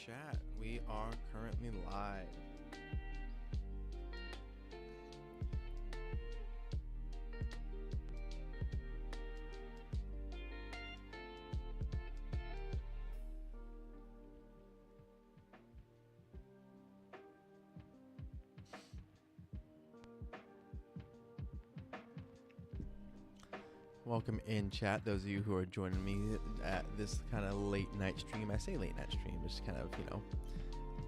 chat. We are currently live. Welcome in chat, those of you who are joining me at this kind of late night stream. I say late night stream, it's kind of,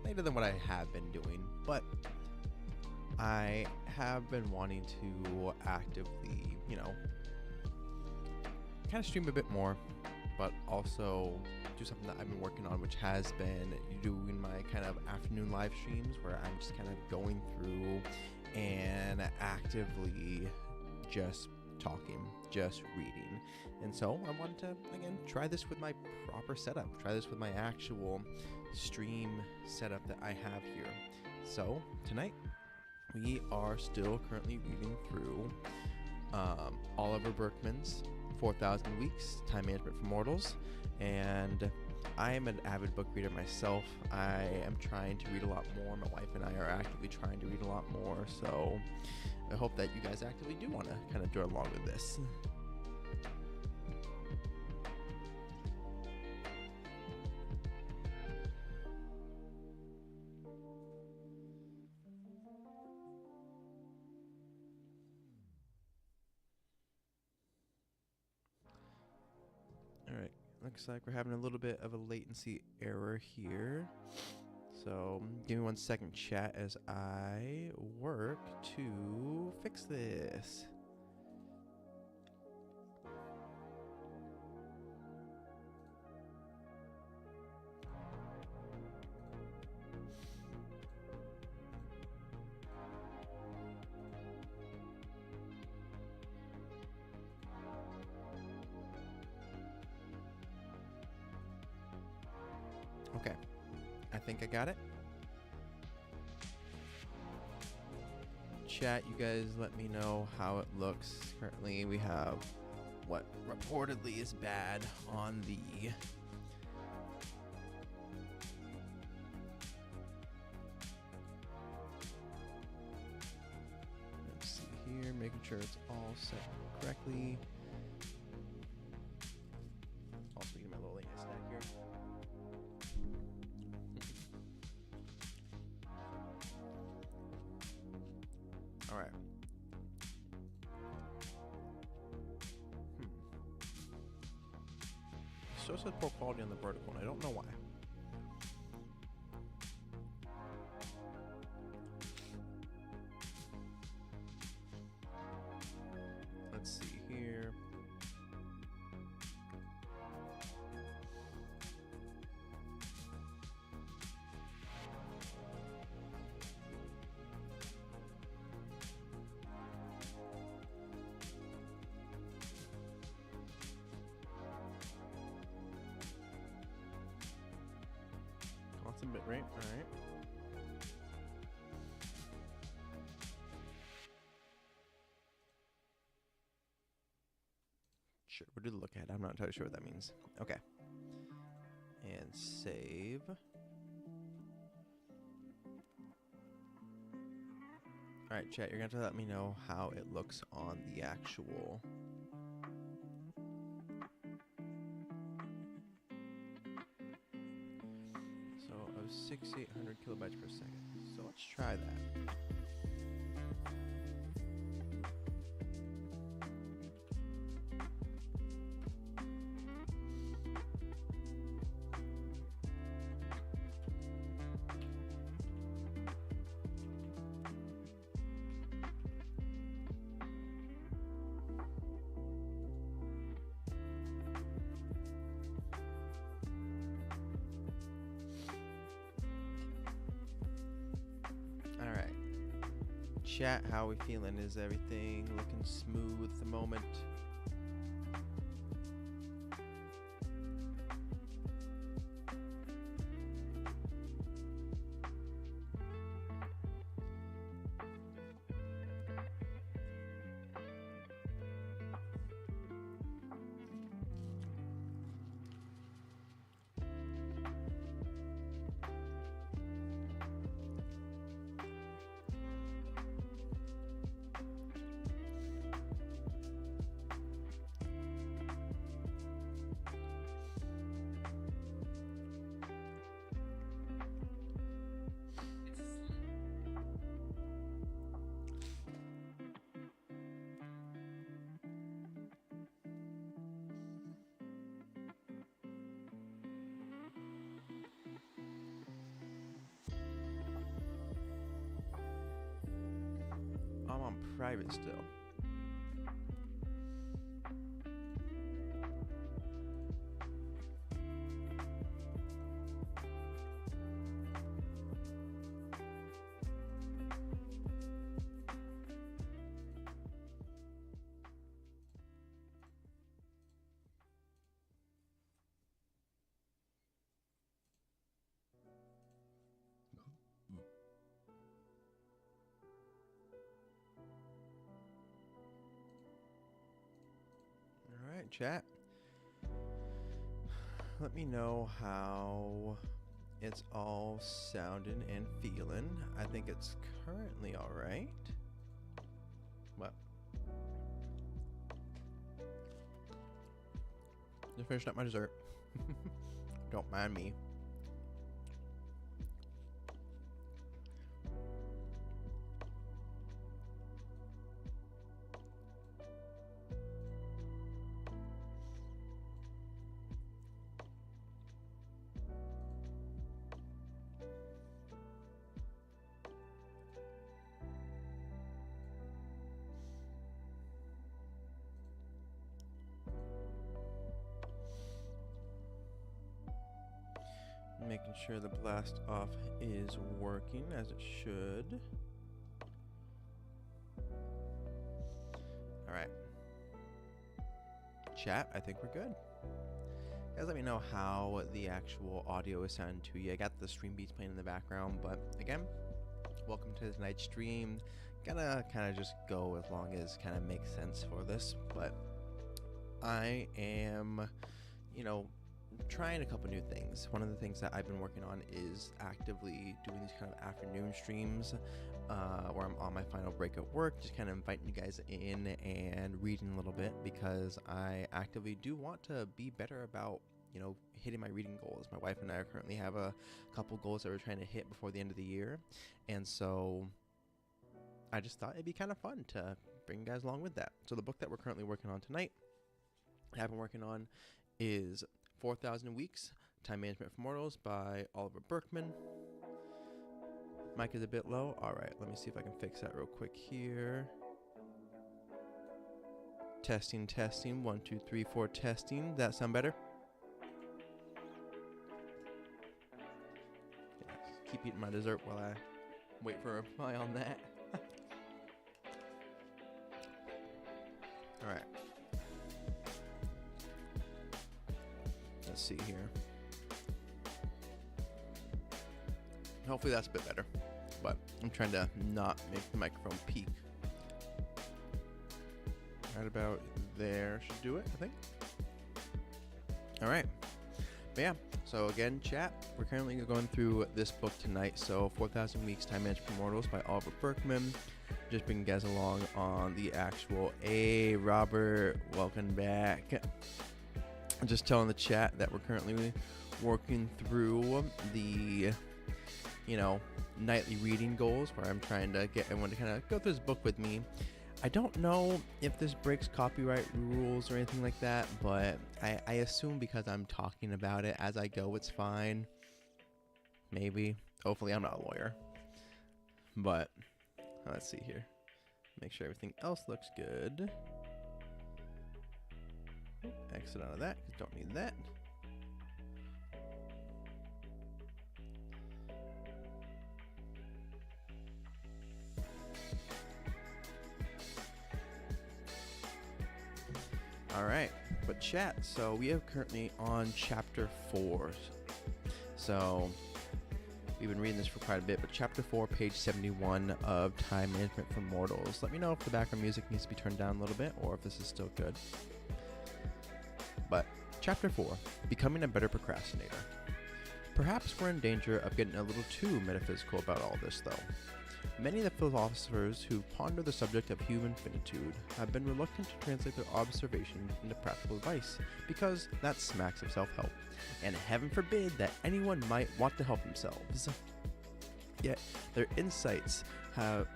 later than what I have been doing, but I have been wanting to actively, kind of stream a bit more, but also do something that I've been working on, which has been doing my kind of afternoon live streams where I'm just kind of going through and actively just talking, just reading. And so I wanted to, again, try this with my proper setup, try this with my actual stream setup that I have here. So tonight we are still currently reading through Oliver Burkeman's 4,000 Weeks, Time Management for Mortals, and I am an avid book reader myself. I am trying to read a lot more. My wife and I are actively trying to read a lot more, so I hope that you guys actively do want to kind of join along with this. Alright, looks like we're having a little bit of a latency error here. So give me 1 second, chat, as I work to fix this. Okay, I think I got it. Chat, you guys let me know how it looks. Currently we have what reportedly is bad on the let's see here, making sure it's all set correctly. Also eating my little late snack here. All right. So it says poor quality on the vertical, and I don't know why. Let's see here. Constant bit rate, all right. Sure, we'll do the look ahead. I'm not entirely sure what that means. Okay. And save. All right, chat, you're going to have to let me know how it looks on the actual... So, of 6,800 kilobytes per second. So let's try that. Alright. Chat, how are we feeling? Is everything looking smooth at the moment? private still. All right, chat. Let me know how it's all sounding and feeling. I think it's currently all right. What? Just finished up my dessert. Don't mind me. Making sure the blast off is working as it should. All right. Chat, I think we're good. Guys, let me know how the actual audio is sounding to you. I got the stream beats playing in the background, but again, welcome to tonight's stream. Gonna kind of just go as long as kind of makes sense for this, but I am, trying a couple new things. One of the things that I've been working on is actively doing these kind of afternoon streams where I'm on my final break at work, just kind of inviting you guys in and reading a little bit, because I actively do want to be better about hitting my reading goals. My wife and I currently have a couple goals that we're trying to hit before the end of the year, and so I just thought it'd be kind of fun to bring you guys along with that. So the book that we're currently working on tonight, I've been working on, is 4,000 Weeks, Time Management for Mortals by Oliver Burkeman. Mic is a bit low. All right, let me see if I can fix that real quick here. Testing, 1, 2, 3, 4, testing. Does that sound better? Yeah, keep eating my dessert while I wait for a reply on that. All right. Let's see here. Hopefully that's a bit better, but I'm trying to not make the microphone peak. Right about there should do it, I think. All right. But yeah, so again, chat, we're currently going through this book tonight. So 4,000 Weeks, Time Management for Mortals by Oliver Burkeman. Just bringing you guys along on the actual. Hey, Robert, welcome back. I'm just telling the chat that we're currently working through the, nightly reading goals, where I'm trying to get everyone to kind of go through this book with me. I don't know if this breaks copyright rules or anything like that, but I assume because I'm talking about it as I go, it's fine. Maybe. Hopefully I'm not a lawyer. But let's see here. Make sure everything else looks good. Exit out of that, because don't need that. All right, but chat, so we are currently on chapter 4. So we've been reading this for quite a bit, but chapter 4, page 71 of Time Management for Mortals. Let me know if the background music needs to be turned down a little bit, or if this is still good. But chapter 4, Becoming a Better Procrastinator. Perhaps we're in danger of getting a little too metaphysical about all this, though. Many of the philosophers who ponder the subject of human finitude have been reluctant to translate their observations into practical advice, because that smacks of self-help, and heaven forbid that anyone might want to help themselves. Yet, their insights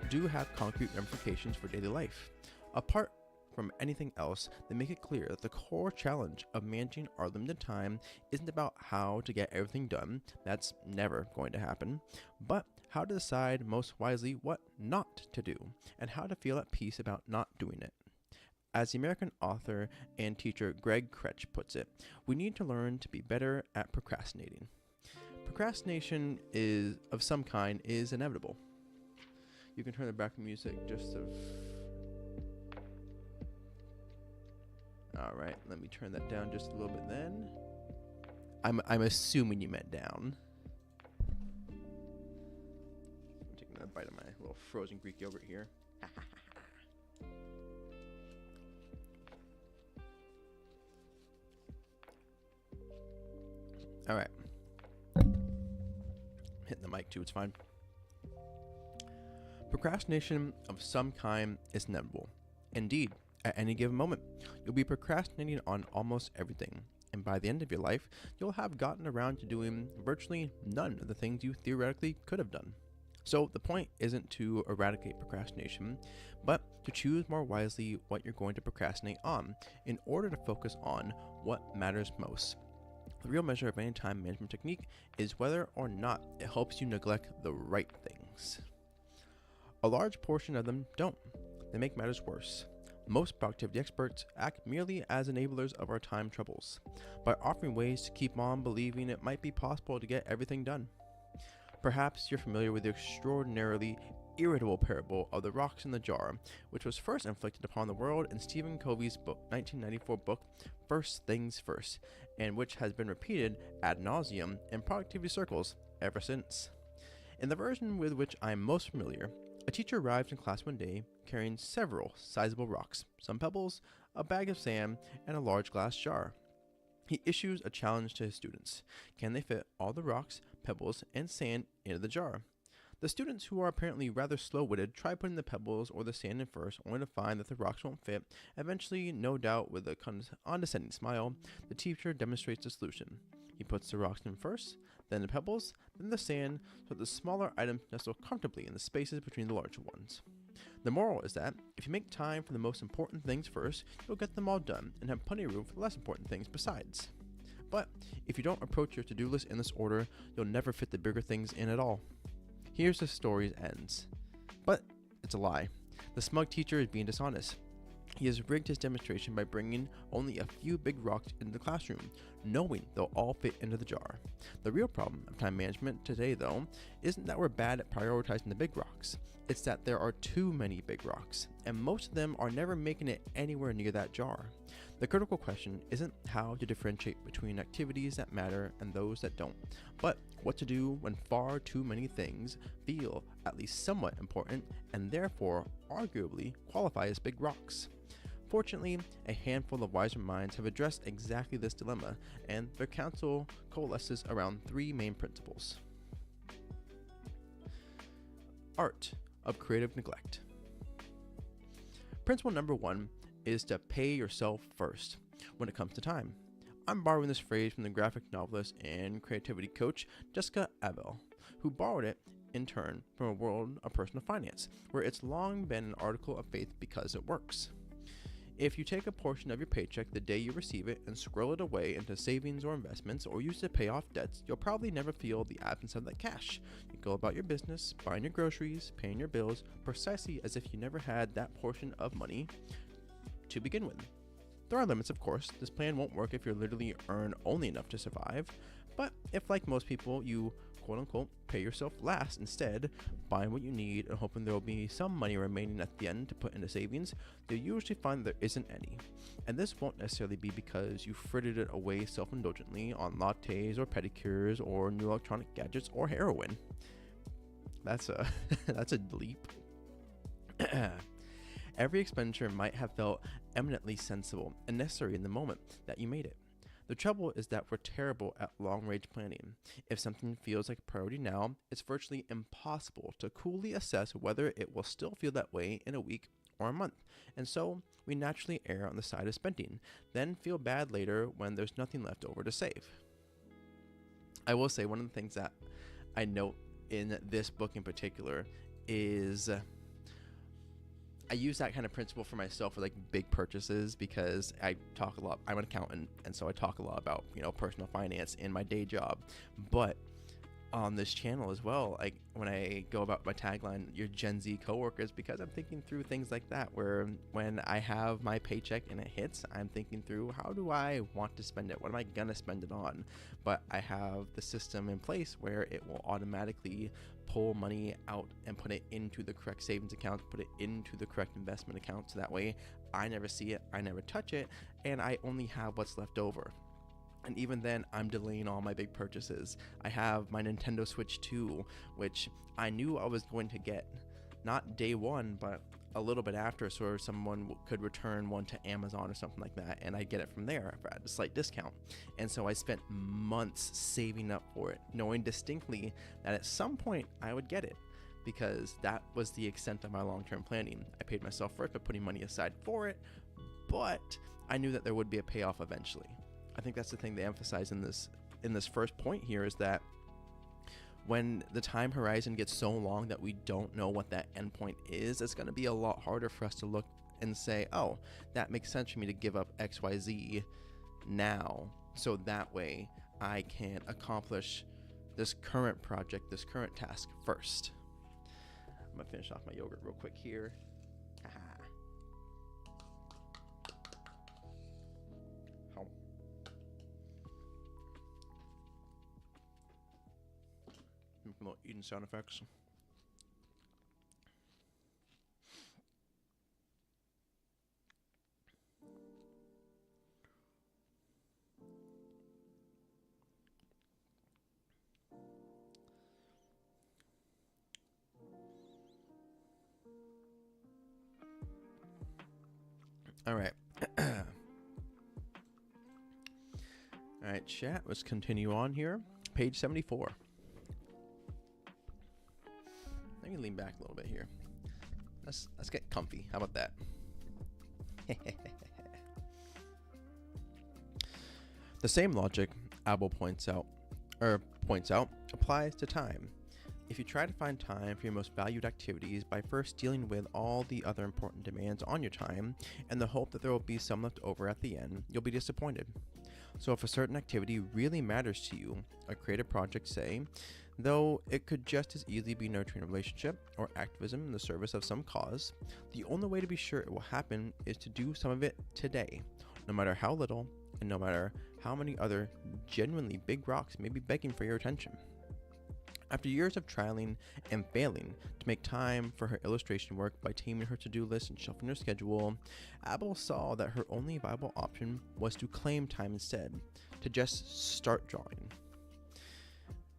do have concrete implications for daily life. Apart from anything else, they make it clear that the core challenge of managing our limited time isn't about how to get everything done, that's never going to happen, but how to decide most wisely what not to do, and how to feel at peace about not doing it. As the American author and teacher Greg Kretsch puts it, we need to learn to be better at procrastinating. Procrastination is of some kind is inevitable. You can turn the background music just of... Alright, let me turn that down just a little bit then. I'm assuming you meant down. I'm taking a bite of my little frozen Greek yogurt here. Alright. Hitting the mic too, it's fine. Procrastination of some kind is inevitable. Indeed, at any given moment, you'll be procrastinating on almost everything, and by the end of your life, you'll have gotten around to doing virtually none of the things you theoretically could have done. So the point isn't to eradicate procrastination, but to choose more wisely what you're going to procrastinate on in order to focus on what matters most. The real measure of any time management technique is whether or not it helps you neglect the right things. A large portion of them don't. They make matters worse. Most productivity experts act merely as enablers of our time troubles, by offering ways to keep on believing it might be possible to get everything done. Perhaps you're familiar with the extraordinarily irritable parable of the rocks in the jar, which was first inflicted upon the world in Stephen Covey's 1994 book, First Things First, and which has been repeated ad nauseum in productivity circles ever since. In the version with which I'm most familiar, a teacher arrives in class one day carrying several sizable rocks, some pebbles, a bag of sand, and a large glass jar. He issues a challenge to his students. Can they fit all the rocks, pebbles, and sand into the jar? The students, who are apparently rather slow-witted, try putting the pebbles or the sand in first, only to find that the rocks won't fit. Eventually, no doubt with a condescending smile, the teacher demonstrates the solution. He puts the rocks in first, then the pebbles, then the sand, so that the smaller items nestle comfortably in the spaces between the larger ones. The moral is that if you make time for the most important things first, you'll get them all done and have plenty of room for the less important things besides. But if you don't approach your to-do list in this order, you'll never fit the bigger things in at all. Here's the story ends. But it's a lie. The smug teacher is being dishonest. He has rigged his demonstration by bringing only a few big rocks into the classroom, knowing they'll all fit into the jar. The real problem of time management today, though, isn't that we're bad at prioritizing the big rocks. It's that there are too many big rocks, and most of them are never making it anywhere near that jar. The critical question isn't how to differentiate between activities that matter and those that don't, but what to do when far too many things feel at least somewhat important and therefore arguably qualify as big rocks. Fortunately, a handful of wiser minds have addressed exactly this dilemma, and their counsel coalesces around three main principles. Art of creative neglect. Principle number one is to pay yourself first when it comes to time. I'm borrowing this phrase from the graphic novelist and creativity coach Jessica Abel, who borrowed it in turn from a world of personal finance, where it's long been an article of faith because it works. If you take a portion of your paycheck the day you receive it and squirrel it away into savings or investments or use it to pay off debts, you'll probably never feel the absence of that cash. You go about your business, buying your groceries, paying your bills, precisely as if you never had that portion of money to begin with. There are limits, of course. This plan won't work if you literally earn only enough to survive, but if, like most people, you quote-unquote pay yourself last instead, buying what you need and hoping there will be some money remaining at the end to put into savings, you'll usually find there isn't any. And this won't necessarily be because you frittered it away self-indulgently on lattes or pedicures or new electronic gadgets or heroin. That's a leap. Every expenditure might have felt eminently sensible and necessary in the moment that you made it. The trouble is that we're terrible at long-range planning. If something feels like a priority now, it's virtually impossible to coolly assess whether it will still feel that way in a week or a month. And so, we naturally err on the side of spending, then feel bad later when there's nothing left over to save. I will say one of the things that I note in this book in particular is I use that kind of principle for myself for like big purchases, because I talk a lot. I'm an accountant, and so I talk a lot about, personal finance in my day job. But on this channel as well, like when I go about my tagline, your Gen Z coworkers, because I'm thinking through things like that, where when I have my paycheck and it hits, I'm thinking through, how do I want to spend it? What am I gonna spend it on? But I have the system in place where it will automatically pull money out and put it into the correct savings account, put it into the correct investment account, so that way I never see it, I never touch it, and I only have what's left over. And even then, I'm delaying all my big purchases. I have my Nintendo Switch 2, which I knew I was going to get, not day one, but a little bit after, so someone could return one to Amazon or something like that, and I'd get it from there at a slight discount. And so I spent months saving up for it, knowing distinctly that at some point I would get it, because that was the extent of my long-term planning. I paid myself first by putting money aside for it, but I knew that there would be a payoff eventually. I think that's the thing they emphasize in this first point here, is that when the time horizon gets so long that we don't know what that endpoint is, it's going to be a lot harder for us to look and say, oh, that makes sense for me to give up XYZ now, so that way I can accomplish this current project, this current task first. I'm going to finish off my yogurt real quick here. Little eating sound effects. All right. All right, chat. Let's continue on here. Page 74. Let me lean back a little bit here. Let's get comfy. How about that? The same logic Abel points out applies to time. If you try to find time for your most valued activities by first dealing with all the other important demands on your time, and the hope that there will be some left over at the end, you'll be disappointed. So if a certain activity really matters to you, a creative project, say, though it could just as easily be nurturing a relationship or activism in the service of some cause, the only way to be sure it will happen is to do some of it today, no matter how little and no matter how many other genuinely big rocks may be begging for your attention. After years of trialing and failing to make time for her illustration work by taming her to-do list and shuffling her schedule, Abel saw that her only viable option was to claim time instead, to just start drawing.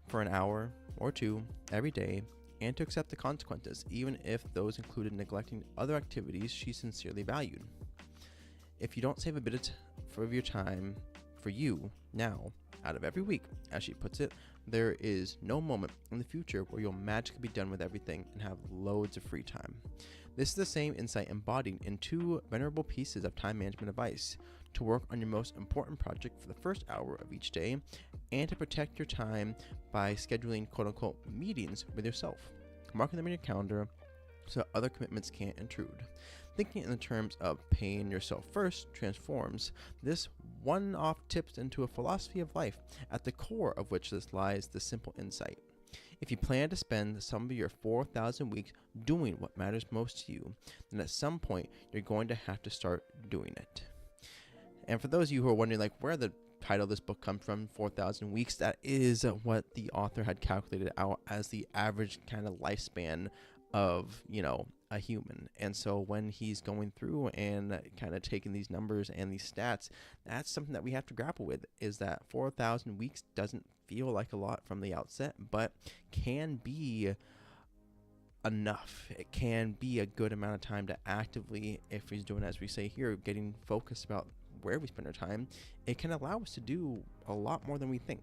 For an hour or two every day, and to accept the consequences, even if those included neglecting other activities she sincerely valued. If you don't save a bit of your time for you now, out of every week, as she puts it, there is no moment in the future where you'll magically be done with everything and have loads of free time. This is the same insight embodied in two venerable pieces of time management advice: to work on your most important project for the first hour of each day, and to protect your time by scheduling quote-unquote meetings with yourself, marking them in your calendar so that other commitments can't intrude. Thinking in the terms of paying yourself first transforms this one-off tips into a philosophy of life, at the core of which lies the simple insight. If you plan to spend some of your 4,000 weeks doing what matters most to you, then at some point you're going to have to start doing it. And for those of you who are wondering, like, where the title of this book comes from, 4,000 weeks, that is what the author had calculated out as the average kind of lifespan of, a human. And so when he's going through and kind of taking these numbers and these stats, that's something that we have to grapple with, is that 4,000 weeks doesn't feel like a lot from the outset, but can be enough. It can be a good amount of time to actively, if he's doing, as we say here, getting focused about where we spend our time, it can allow us to do a lot more than we think.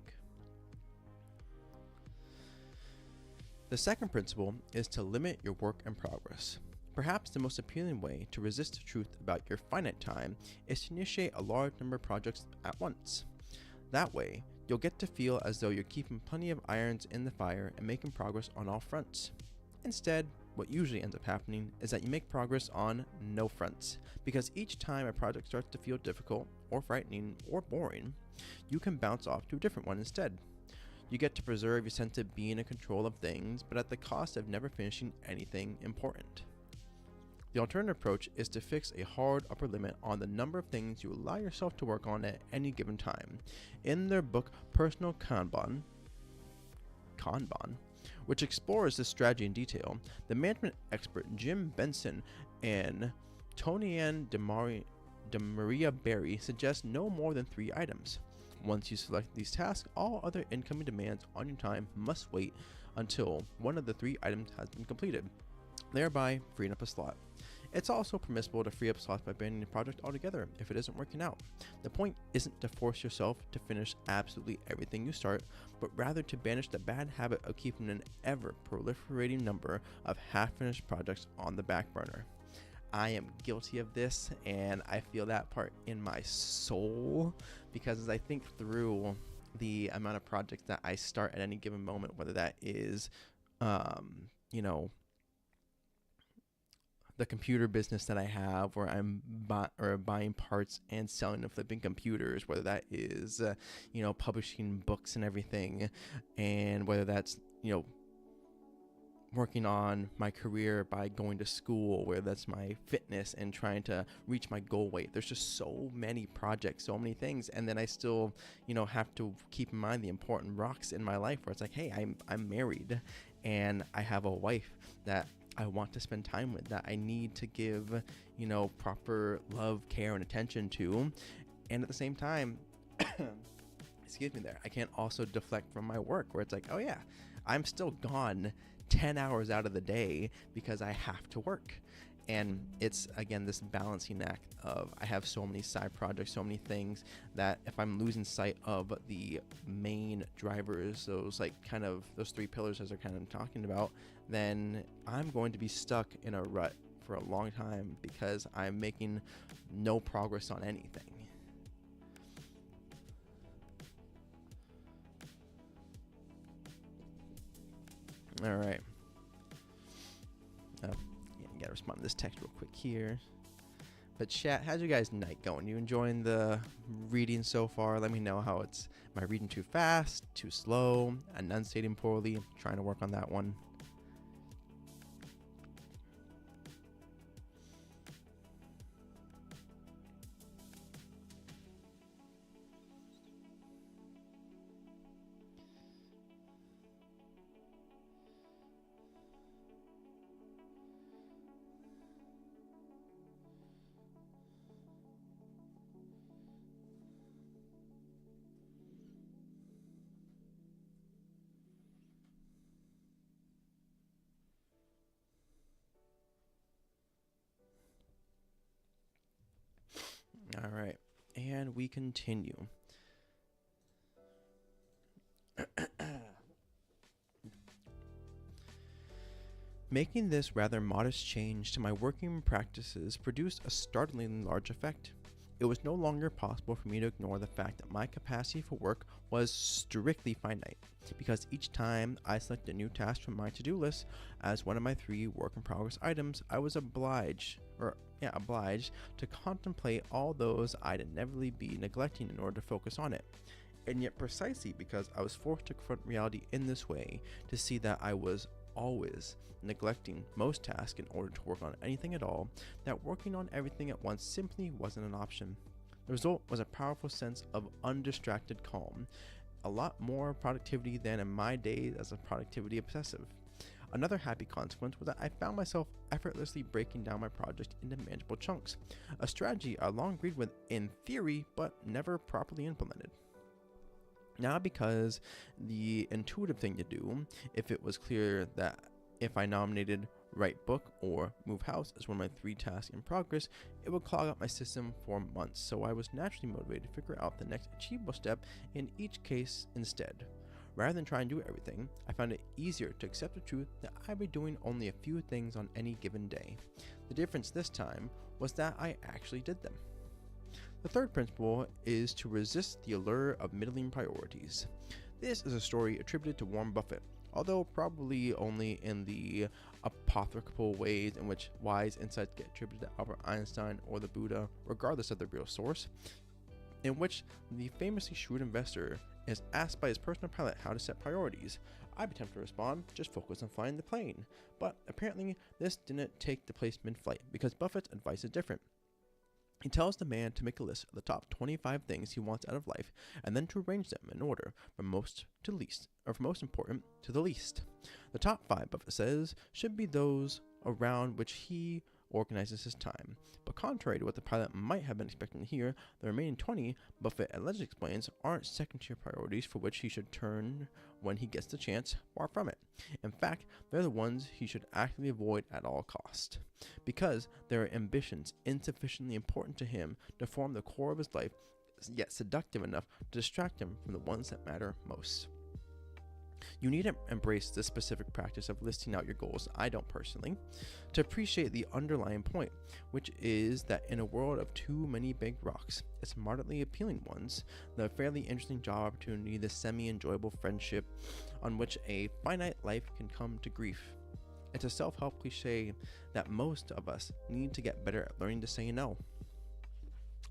The second principle is to limit your work in progress. Perhaps the most appealing way to resist the truth about your finite time is to initiate a large number of projects at once. That way, you'll get to feel as though you're keeping plenty of irons in the fire and making progress on all fronts. Instead, what usually ends up happening is that you make progress on no fronts, because each time a project starts to feel difficult or frightening or boring, you can bounce off to a different one instead. You get to preserve your sense of being in control of things, but at the cost of never finishing anything important. The alternative approach is to fix a hard upper limit on the number of things you allow yourself to work on at any given time. In their book Personal Kanban, which explores this strategy in detail, the management expert Jim Benson and Tonianne DeMaria Berry suggest no more than 3 items. Once you select these tasks, all other incoming demands on your time must wait until one of the 3 items has been completed, thereby freeing up a slot. It's also permissible to free up slots by abandoning the project altogether if it isn't working out. The point isn't to force yourself to finish absolutely everything you start, but rather to banish the bad habit of keeping an ever-proliferating number of half-finished projects on the back burner. I am guilty of this, and I feel that part in my soul, because as I think through the amount of projects that I start at any given moment, whether that is, the computer business that I have, where I'm buying parts and selling and flipping computers, whether that is, publishing books and everything, and whether that's, working on my career by going to school, where that's my fitness and trying to reach my goal weight. There's just so many projects, so many things, and then I still, have to keep in mind the important rocks in my life, where it's like, hey, I'm married, and I have a wife that I want to spend time with, that I need to give, proper love, care, and attention to, and at the same time, excuse me there, I can't also deflect from my work, where it's like, oh yeah, I'm still gone 10 hours out of the day because I have to work. And it's, again, this balancing act of, I have so many side projects, so many things, that if I'm losing sight of the main drivers, those 3 pillars as they're kind of talking about, then I'm going to be stuck in a rut for a long time because I'm making no progress on anything. All right. Gotta respond to this text real quick here. But chat, how's your guys' night going? You enjoying the reading so far? Let me know how it's. Am I reading too fast, too slow, enunciating poorly? I'm trying to work on that one. All right, and we continue. Making this rather modest change to my working practices produced a startlingly large effect. It was no longer possible for me to ignore the fact that my capacity for work was strictly finite, because each time I selected a new task from my to-do list as one of my 3 work-in-progress items, I was obliged to contemplate all those I'd inevitably be neglecting in order to focus on it. And yet, precisely because I was forced to confront reality in this way, to see that I was always neglecting most tasks in order to work on anything at all, that working on everything at once simply wasn't an option. The result was a powerful sense of undistracted calm, a lot more productivity than in my days as a productivity obsessive. Another happy consequence was that I found myself effortlessly breaking down my project into manageable chunks, a strategy I long agreed with in theory but never properly implemented. Now, because the intuitive thing to do, if it was clear that if I nominated write book or move house as one of my 3 tasks in progress, it would clog up my system for months, so I was naturally motivated to figure out the next achievable step in each case instead. Rather than try and do everything, I found it easier to accept the truth that I'd be doing only a few things on any given day. The difference this time was that I actually did them. The third principle is to resist the allure of middling priorities. This is a story attributed to Warren Buffett, although probably only in the apocryphal ways in which wise insights get attributed to Albert Einstein or the Buddha, regardless of the real source, in which the famously shrewd investor is asked by his personal pilot how to set priorities. I'd be tempted to respond, just focus on flying the plane. But apparently, this didn't take the place mid-flight because Buffett's advice is different. He tells the man to make a list of the top 25 things he wants out of life and then to arrange them in order from most to least, or from most important to the least. The top 5, Buffett says, should be those around which he organizes his time. But contrary to what the pilot might have been expecting to hear, the remaining 20, Buffett allegedly explains, aren't second-tier priorities for which he should turn when he gets the chance, far from it. In fact, they're the ones he should actively avoid at all cost, because there are ambitions insufficiently important to him to form the core of his life, yet seductive enough to distract him from the ones that matter most. You need to embrace this specific practice of listing out your goals, I don't personally, to appreciate the underlying point, which is that in a world of too many big rocks, its moderately appealing ones, the fairly interesting job opportunity, the semi-enjoyable friendship on which a finite life can come to grief. It's a self-help cliche that most of us need to get better at learning to say no.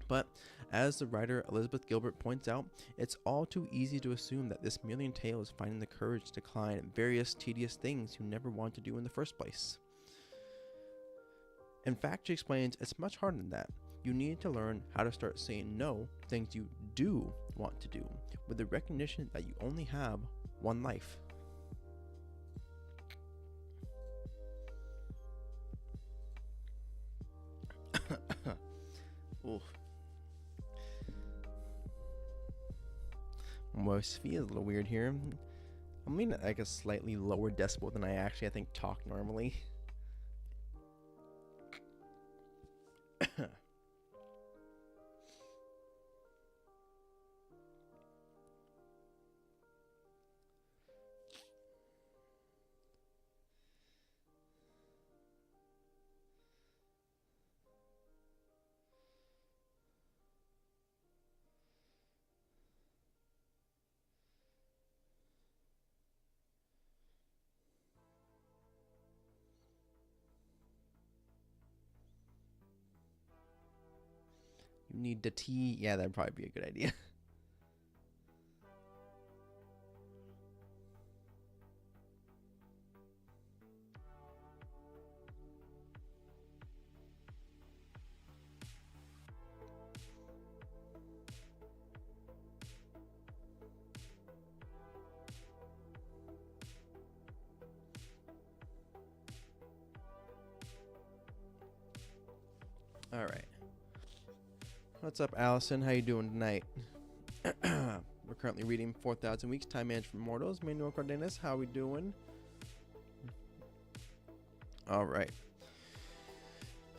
But as the writer Elizabeth Gilbert points out, it's all too easy to assume that this merely entails finding the courage to decline various tedious things you never wanted to do in the first place. In fact, she explains it's much harder than that. You need to learn how to start saying no to things you do want to do, with the recognition that you only have one life. Oof. My feels a little weird here. I'm leaning at like a slightly lower decibel than I think talk normally. You need the tea. Yeah, that'd probably be a good idea. All right. What's up, Allison? How you doing tonight? We're currently reading 4,000 Weeks, Time Management for Mortals. Manuel Cardenas, how we doing? All right.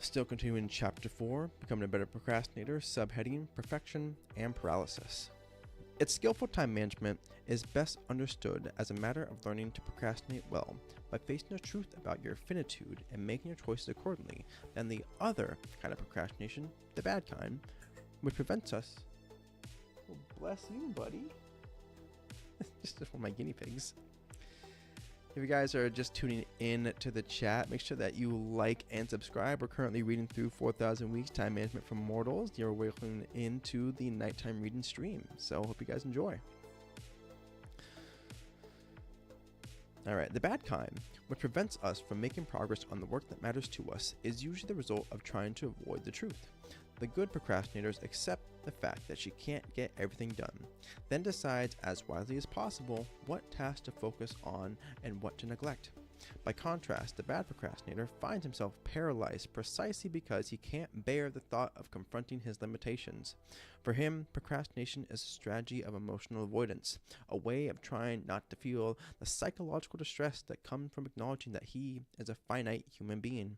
Still continuing chapter 4, Becoming a Better Procrastinator, subheading, Perfection and Paralysis. Its skillful time management is best understood as a matter of learning to procrastinate well by facing the truth about your finitude and making your choices accordingly, than the other kind of procrastination, the bad kind, which prevents us. Well, bless you, buddy. Just one of my guinea pigs. If you guys are just tuning in to the chat, make sure that you like and subscribe. We're currently reading through 4,000 Weeks, Time Management for Mortals. You're welcome into the nighttime reading stream. So hope you guys enjoy. All right, the bad kind, which prevents us from making progress on the work that matters to us, is usually the result of trying to avoid the truth. The good procrastinators accept the fact that she can't get everything done, then decides as wisely as possible what tasks to focus on and what to neglect. By contrast, the bad procrastinator finds himself paralyzed precisely because he can't bear the thought of confronting his limitations. For him, procrastination is a strategy of emotional avoidance, a way of trying not to feel the psychological distress that comes from acknowledging that he is a finite human being.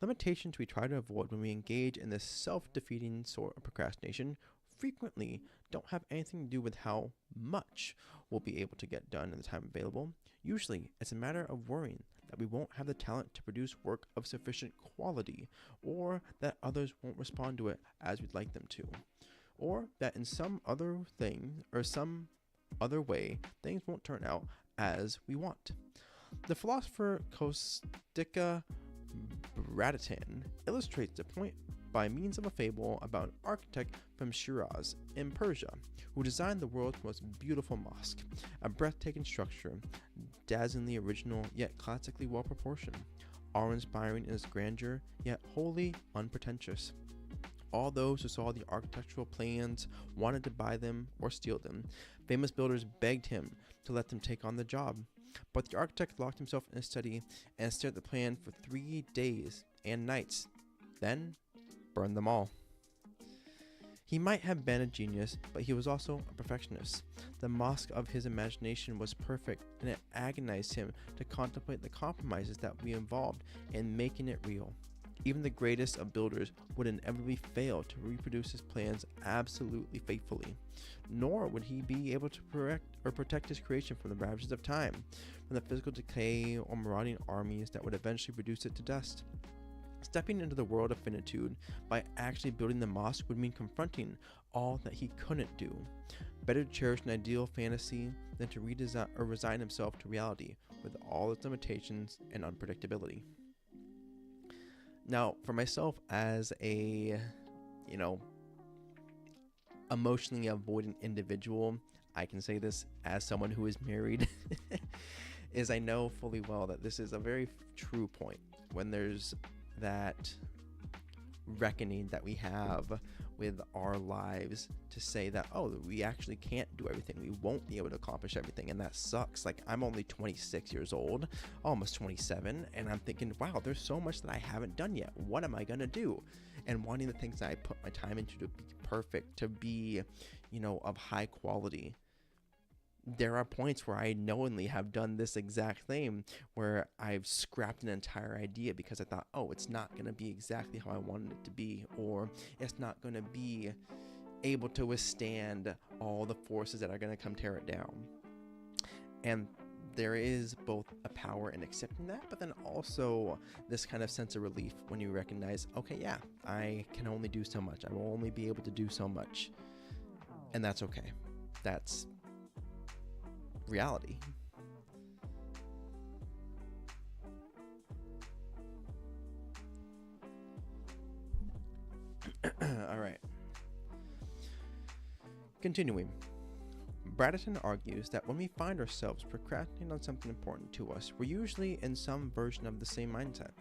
Limitations we try to avoid when we engage in this self-defeating sort of procrastination frequently don't have anything to do with how much we'll be able to get done in the time available. Usually, it's a matter of worrying that we won't have the talent to produce work of sufficient quality, or that others won't respond to it as we'd like them to, or that in some other thing or some other way, things won't turn out as we want. The philosopher Kostika Bradatin illustrates the point by means of a fable about an architect from Shiraz in Persia who designed the world's most beautiful mosque, a breathtaking structure, dazzlingly original yet classically well proportioned, awe-inspiring in its grandeur yet wholly unpretentious. All those who saw the architectural plans wanted to buy them or steal them. Famous builders begged him to let them take on the job. But the architect locked himself in his study and stared at the plan for 3 days and nights, then burned them all. He might have been a genius, but he was also a perfectionist. The mosque of his imagination was perfect, and it agonized him to contemplate the compromises that we involved in making it real. Even the greatest of builders would inevitably fail to reproduce his plans absolutely faithfully, nor would he be able to protect his creation from the ravages of time, from the physical decay or marauding armies that would eventually reduce it to dust. Stepping into the world of finitude by actually building the mosque would mean confronting all that he couldn't do. Better to cherish an ideal fantasy than to redesign or resign himself to reality with all its limitations and unpredictability. Now, for myself as a, emotionally avoidant individual, I can say this as someone who is married, is I know fully well that this is a very true point when there's that reckoning that we have with our lives to say that, oh, we actually can't do everything. We won't be able to accomplish everything. And that sucks. Like, I'm only 26 years old, almost 27. And I'm thinking, wow, there's so much that I haven't done yet. What am I going to do? And wanting the things that I put my time into to be perfect, to be, of high quality. There are points where I knowingly have done this exact thing where I've scrapped an entire idea because I thought, oh, it's not going to be exactly how I wanted it to be, or it's not going to be able to withstand all the forces that are going to come tear it down. And there is both a power in accepting that, but then also this kind of sense of relief when you recognize, okay, yeah, I can only do so much. I will only be able to do so much. And that's okay. That's reality. All right. Continuing. Bradatin argues that when we find ourselves procrastinating on something important to us, we're usually in some version of the same mindset.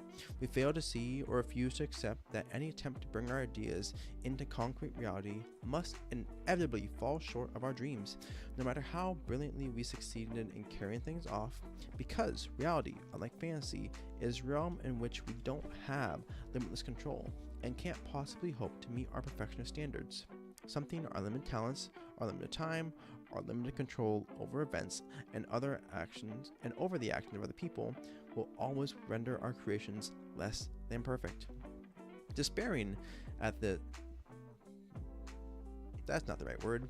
We fail to see or refuse to accept that any attempt to bring our ideas into concrete reality must inevitably fall short of our dreams, no matter how brilliantly we succeeded in carrying things off, because reality, unlike fantasy, is a realm in which we don't have limitless control and can't possibly hope to meet our perfectionist standards. Something our limited talents, our limited time, our limited control over events and other actions and over the actions of other people will always render our creations less than perfect. Despairing at the that's not the right word.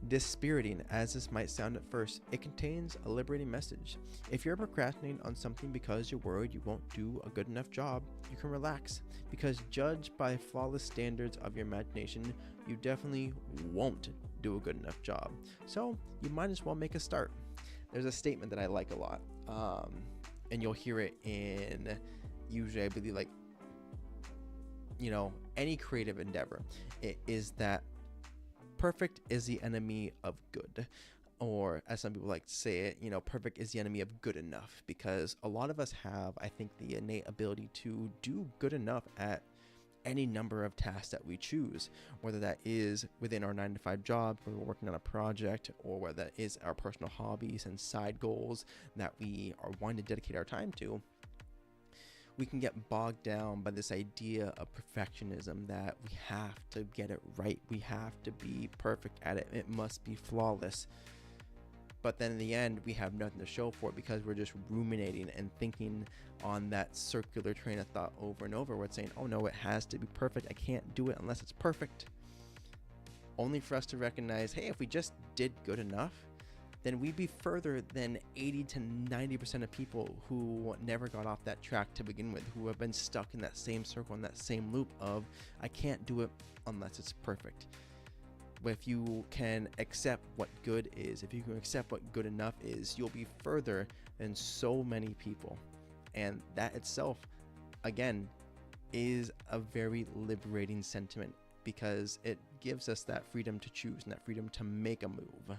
Dispiriting as this might sound at first, it contains a liberating message. If you're procrastinating on something because you're worried you won't do a good enough job, you can relax, because judged by flawless standards of your imagination, you definitely won't do a good enough job. So you might as well make a start. There's a statement that I like a lot, and you'll hear it in usually, I believe, like, any creative endeavor. It is that perfect is the enemy of good, or as some people like to say it, perfect is the enemy of good enough, because a lot of us have, I think, the innate ability to do good enough at any number of tasks that we choose, whether that is within our 9-to-5 job, where we're working on a project, or whether that is our personal hobbies and side goals that we are wanting to dedicate our time to. We can get bogged down by this idea of perfectionism, that we have to get it right. We have to be perfect at it. It must be flawless. But then in the end, we have nothing to show for it, because we're just ruminating and thinking on that circular train of thought over and over. We're saying, oh no, it has to be perfect. I can't do it unless it's perfect. Only for us to recognize, hey, if we just did good enough, then we'd be further than 80 to 90% of people who never got off that track to begin with, who have been stuck in that same circle, in that same loop of, I can't do it unless it's perfect. If you can accept what good is, if you can accept what good enough is, you'll be further than so many people. And that itself, again, is a very liberating sentiment because it gives us that freedom to choose and that freedom to make a move.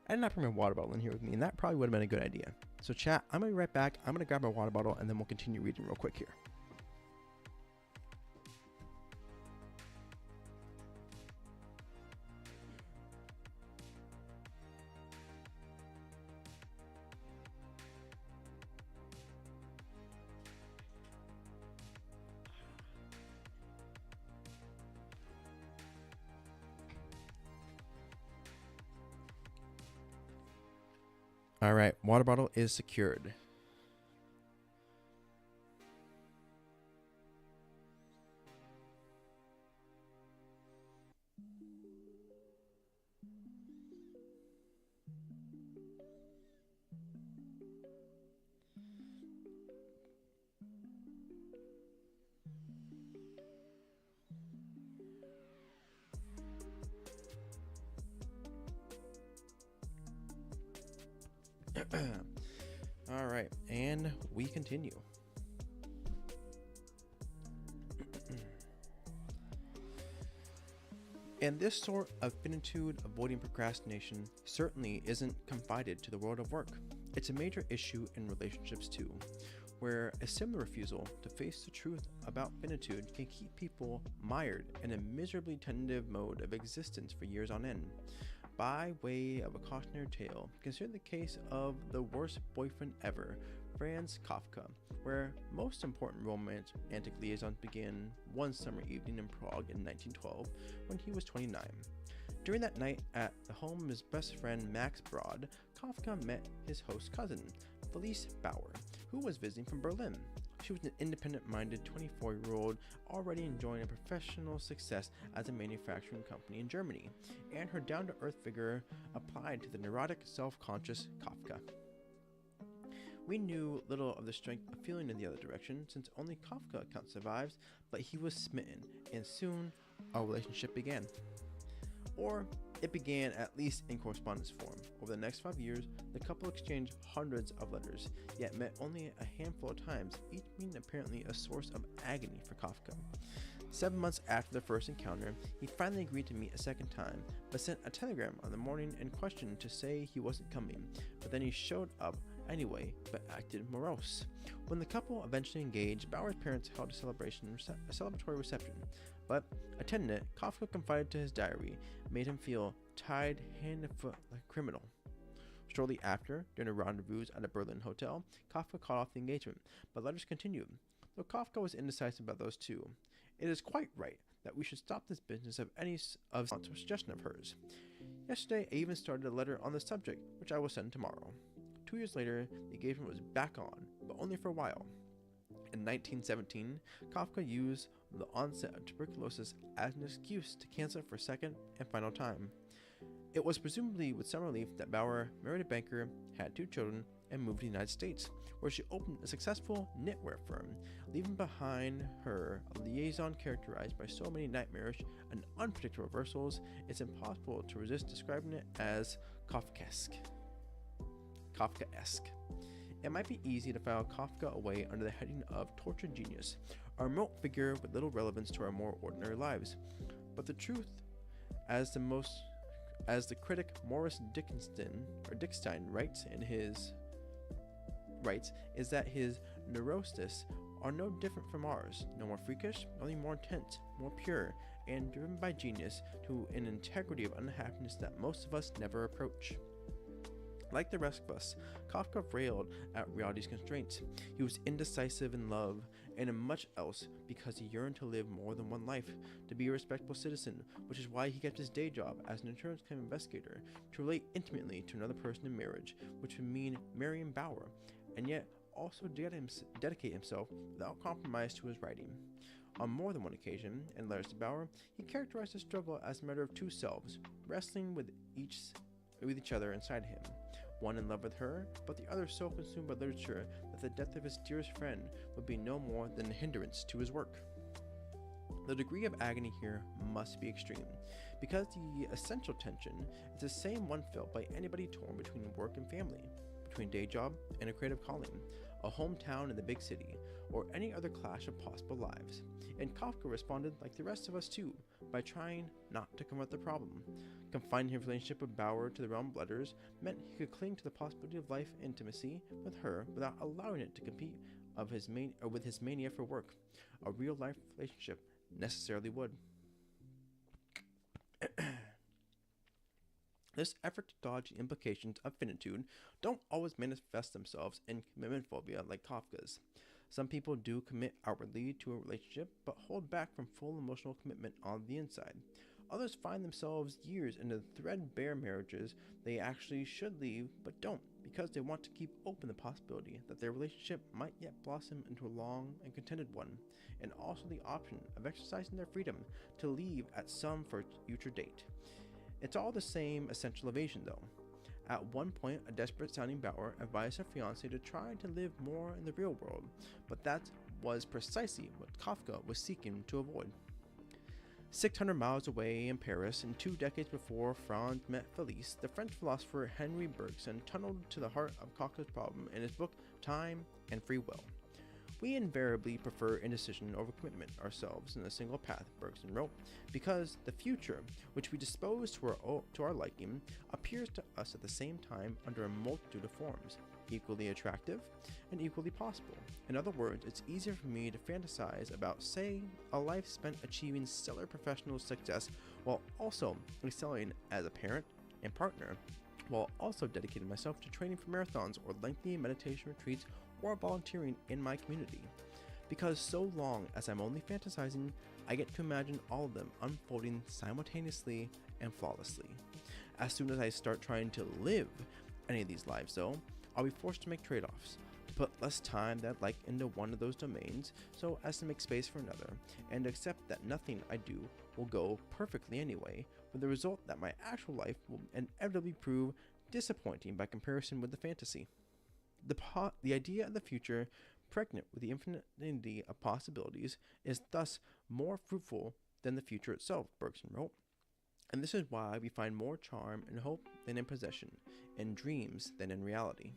I did not bring my water bottle in here with me, and that probably would have been a good idea. So chat, I'm going to be right back. I'm going to grab my water bottle, and then we'll continue reading real quick here. All right, water bottle is secured. All right, and we continue. And this sort of finitude avoiding procrastination certainly isn't confided to the world of work. It's a major issue in relationships too, where a similar refusal to face the truth about finitude can keep people mired in a miserably tentative mode of existence for years on end. By way of a cautionary tale, consider the case of the worst boyfriend ever, Franz Kafka, where most important romantic liaisons began one summer evening in Prague in 1912 when he was 29. During that night at the home of his best friend Max Brod, Kafka met his host cousin, Felice Bauer, who was visiting from Berlin. She was an independent-minded 24-year-old already enjoying a professional success as a manufacturing company in Germany, and her down-to-earth figure applied to the neurotic, self-conscious Kafka. We knew little of the strength of feeling in the other direction, since only Kafka account survives, but he was smitten, and soon our relationship began. Or it began at least in correspondence form. Over the next 5 years, the couple exchanged hundreds of letters, yet met only a handful of times, each being apparently a source of agony for Kafka. 7 months after their first encounter, he finally agreed to meet a second time, but sent a telegram on the morning in question to say he wasn't coming, but then he showed up anyway, but acted morose. When the couple eventually engaged, Bauer's parents held a celebratory reception, but attending it, Kafka confided to his diary, made him feel tied hand and foot like a criminal. Shortly after, during a rendezvous at a Berlin hotel, Kafka called off the engagement, but letters continued. Though Kafka was indecisive about those two, it is quite right that we should stop this business of any suggestion of hers. Yesterday, I even started a letter on the subject, which I will send tomorrow. 2 years later, the engagement was back on, but only for a while. In 1917, Kafka used the onset of tuberculosis as an excuse to cancel it for a second and final time. It was presumably with some relief that Bauer married a banker, had 2 children, and moved to the United States, where she opened a successful knitwear firm, leaving behind her a liaison characterized by so many nightmarish and unpredictable reversals, it's impossible to resist describing it as Kafkaesque. It might be easy to file Kafka away under the heading of tortured genius, a remote figure with little relevance to our more ordinary lives. But the truth, as the critic Morris Dickstein writes, is that his neuroses are no different from ours, no more freakish, only more intense, more pure, and driven by genius to an integrity of unhappiness that most of us never approach. Like the rest of us, Kafka railed at reality's constraints. He was indecisive in love and in much else because he yearned to live more than one life, to be a respectable citizen, which is why he kept his day job as an insurance claim investigator, to relate intimately to another person in marriage, which would mean marrying Bauer, and yet also dedicate himself without compromise to his writing. On more than one occasion, in letters to Bauer, he characterized the struggle as a matter of two selves, wrestling with each other inside him. one in love with her, but the other so consumed by literature that the death of his dearest friend would be no more than a hindrance to his work. The degree of agony here must be extreme, because the essential tension is the same one felt by anybody torn between work and family, between day job and a creative calling, a hometown in the big city, or any other clash of possible lives. And Kafka responded like the rest of us too, by trying not to confront the problem. Confining his relationship with Bauer to the realm of letters meant he could cling to the possibility of life intimacy with her without allowing it to compete with his mania for work. A real life relationship necessarily would. This effort to dodge the implications of finitude don't always manifest themselves in commitment phobia like Kafka's. Some people do commit outwardly to a relationship but hold back from full emotional commitment on the inside. Others find themselves years into threadbare marriages they actually should leave but don't, because they want to keep open the possibility that their relationship might yet blossom into a long and contented one, and also the option of exercising their freedom to leave at some future date. It's all the same essential evasion, though. At one point, a desperate-sounding Bauer advised her fiancé to try to live more in the real world, but that was precisely what Kafka was seeking to avoid. 600 miles away in Paris, and 2 decades before Franz met Felice, the French philosopher Henri Bergson tunneled to the heart of Kafka's problem in his book Time and Free Will. We invariably prefer indecision over commitment ourselves in a single path, Bergson wrote, because the future, which we dispose to our liking, appears to us at the same time under a multitude of forms, equally attractive and equally possible. In other words, it's easier for me to fantasize about, say, a life spent achieving stellar professional success while also excelling as a parent and partner, while also dedicating myself to training for marathons or lengthy meditation retreats or volunteering in my community. Because so long as I'm only fantasizing, I get to imagine all of them unfolding simultaneously and flawlessly. As soon as I start trying to live any of these lives, though, I'll be forced to make trade-offs, to put less time than I'd like into one of those domains so as to make space for another, and accept that nothing I do will go perfectly anyway, with the result that my actual life will inevitably prove disappointing by comparison with the fantasy. The idea of the future, pregnant with the infinity of possibilities, is thus more fruitful than the future itself, Bergson wrote. And this is why we find more charm in hope than in possession, in dreams than in reality.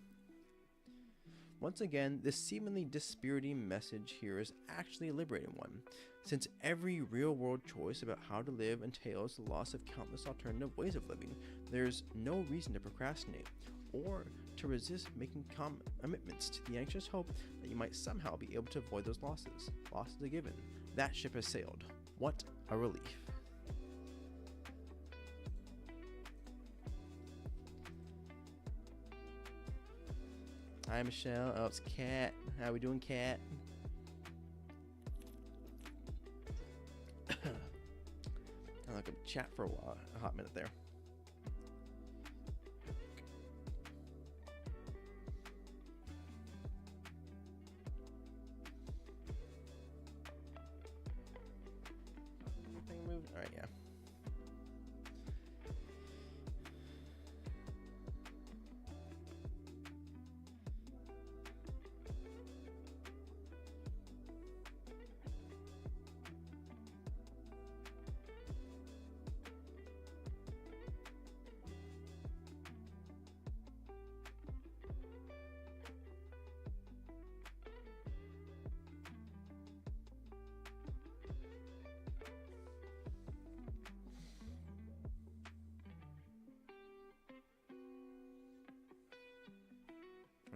Once again, this seemingly dispiriting message here is actually a liberating one, since every real-world choice about how to live entails the loss of countless alternative ways of living. There's no reason to procrastinate, or to resist making commitments to the anxious hope that you might somehow be able to avoid those losses. Losses are given. That ship has sailed. What a relief. Hi, Michelle. Oh, it's Kat. How we doing, Kat? I like to chat for a hot minute there. Anything moved? All right, yeah.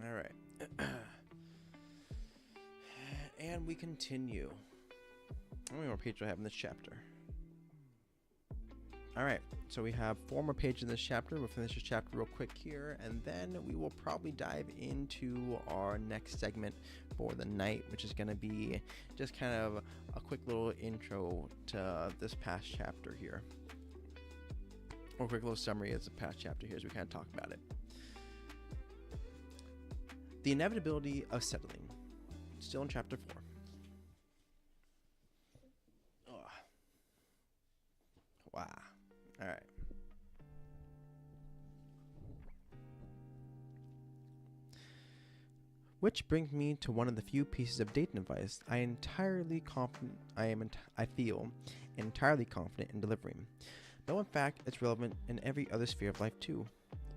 All right. And we continue. How many more pages do I have in this chapter? All right. So we have 4 more pages in this chapter. We'll finish this chapter real quick here, and then we will probably dive into our next segment for the night, which is going to be just kind of a quick little intro to this past chapter here. Or a quick little summary as the past chapter here as we kind of talk about it. The inevitability of settling. Still in chapter 4. Ugh. Wow. All right. Which brings me to one of the few pieces of dating advice I feel entirely confident in delivering. Though in fact it's relevant in every other sphere of life too.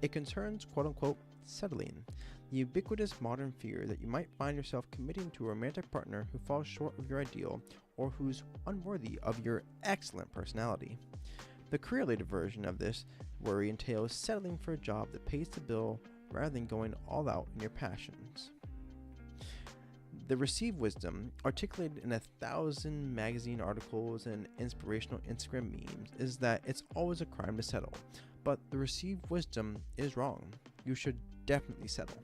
It concerns quote unquote settling, the ubiquitous modern fear that you might find yourself committing to a romantic partner who falls short of your ideal or who's unworthy of your excellent personality. The career-related version of this worry entails settling for a job that pays the bill rather than going all out in your passions. The received wisdom, articulated in 1,000 magazine articles and inspirational Instagram memes, is that it's always a crime to settle. But the received wisdom is wrong. You should definitely settle.